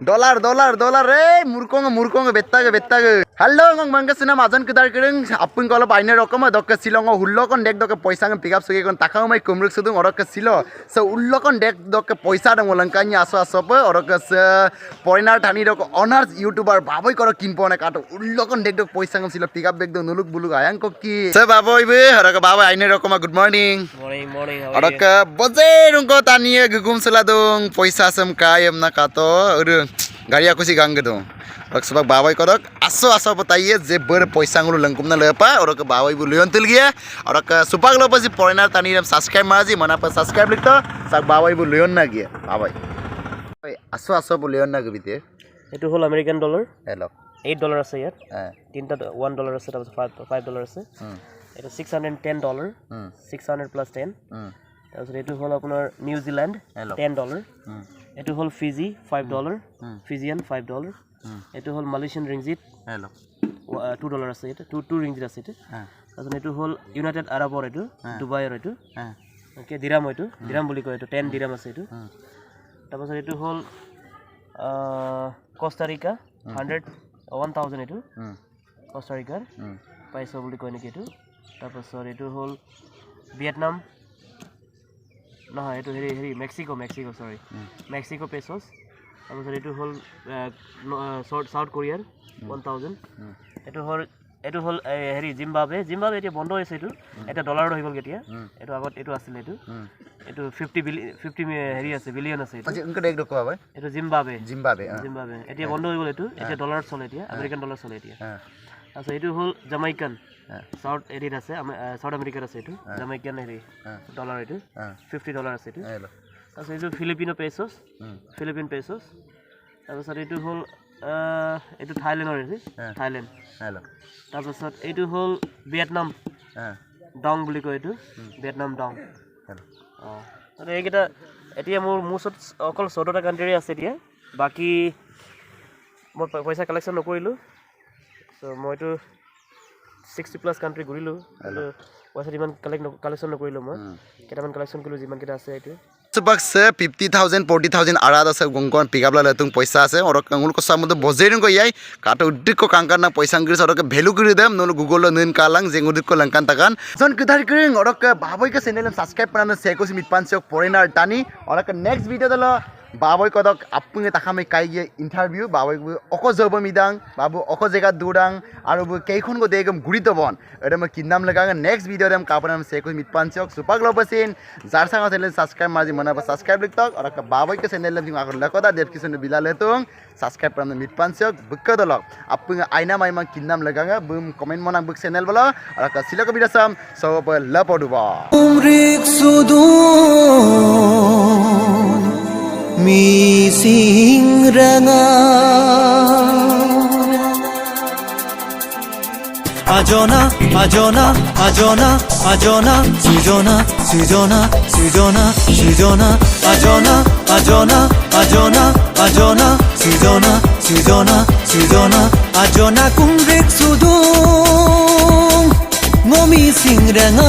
Dollar murkong bettaga. Hello ngong mangga sina majan kedar kering apun kalau paine rokom dok silong hullo kon dek dok poisa ngam pick up sugi kon takau mai kumruk sudung orok ke silo so ullo kon dek dok poisa dang molangkanya aso pe orok ke foreigner Tani dok honors youtuber baboy koro kinpo na kato ullo kon dek dok poisa ngam silo pick up dek dok nuluk buluk ayang kokki so baboy be orok baboy aine rokom good morning morning orok boje rungko Tani gugum seladung poisa sem kayem na kato urung gari aku si gang gedung Rok sebab bawai kodok aso बताइए जे बर पैसा ngulu lengkum na lepa orang ke bawai bu leon tul gya orang ke supak lo pasi foreigner Tani ram subscribe maji mana pa subscribe likto sak bawai bu leon na gya bawai aso bu leon na gibite etu hol American dollar hello $8 আছে ইয়াত তিনটা $1 আছে তারপর $5 আছে এটা $610 600 plus 10 তারপর এটু হল আপনার নিউজিল্যান্ড $10 এটু হল ফিজি $5 ফিজিয়ান $5 এটু হল মালয়েশিয়ান রিংজিট hello $2 আছে এটা 2 রিংজিট আছে এটা তারপর এটু হল ইউনাইটেড আৰবৰ এটু দুবাইৰ এটু ওকে দিৰাম এটু দিৰাম বুলি কয় এটু 10 দিৰাম আছে এটু তাৰপৰ এটু হল কোস্টাৰিকা 1000 এটু কোস্টাৰিকাৰ পয়সা বুলি কয় নেকি এটু তাৰপৰ এটু হল ভিয়েতনাম নহয় এটু হেৰি মেক্সিকো সৰি মেক্সিকো পেসোস তাৰপৰ এটু হল সাউথ কোৰিয়াৰ 1000 এটু হল হেৰি জিম্বাবৱে এতিয়া বন্ধ হৈছে এটু এটা ডলাৰ হৈ গল কেতিয়া এটু আগত এটু আছিল এটু 50 হেৰি আছে বিলিয়ন আছে এটু আচ্ছা এক ডক হয় এটু জিম্বাবৱে এতিয়া বন্ধ হৈ গল এটু এতিয়া ডলাৰ চলে এতিয়া আমেৰিকান ডলাৰ চলে এতিয়া আচ্ছা এটু হল জামাইকান সাউথ এৰিত আছে সাউথ আমেৰিকাৰ আছে এটু জামাইকান হেৰি ডলাৰ এটু $50 আছে এটু আচ্ছা এটু ফিলিপিন পেসোস তাৰপিছত এইটো হল এইটো থাইলেণ্ডৰ থাইলেণ্ড hello তাৰপিছত এইটো হল ভিয়েটনাম ডং বুলি কয় এইটো ভিয়েটনাম ডং মানে এইকেইটা এতিয়া মোৰ ওচৰত অকল 14টা কাণ্ট্ৰি আছে এতিয়া বাকি মই পইচা কালেকশ্যন নকৰিলোঁ চ' মইতো 60 প্লাছ কাণ্ট্ৰি ঘূৰিলোঁ পইচা ইমান কালেকশ্যন নকৰিলোঁ মই কেইটামান কালেকশ্যন কৰিলোঁ যিমান কেইটা আছে এইটো sebab 50,000 40,000 arada sa gongkon pick up la letung paisa ase orok ngul ko samudo bojerin ko yai kato udik ko kangkan na paisa ngris orok value kuri dem no google lo nin kalang jeng udik ko langkan takan jon kidhar kring orok baboy ka channel subscribe panana se ko mit pansok foreigner Tani orok next video dalo baboy kodok apunge takamai kai ge interview baboy oko jobo midang babu oko jega durang aru bu keikhon go degam guri tobon edam kinnam laga next video dem kapanam se ko mit pansok supak lo basin jar sanga channel subscribe maji mana ba subscribe liktok orok baboy ka channel lam agor lakoda description bila letung subscribe panam mit pansok bukka dolok apunge aina mai mang kinnam laga bum comment monang buk channel bolo orok silako bidasam so la poduba umrik sudu mi singranga ajona sujona ajona kumrek sudung ngomi singranga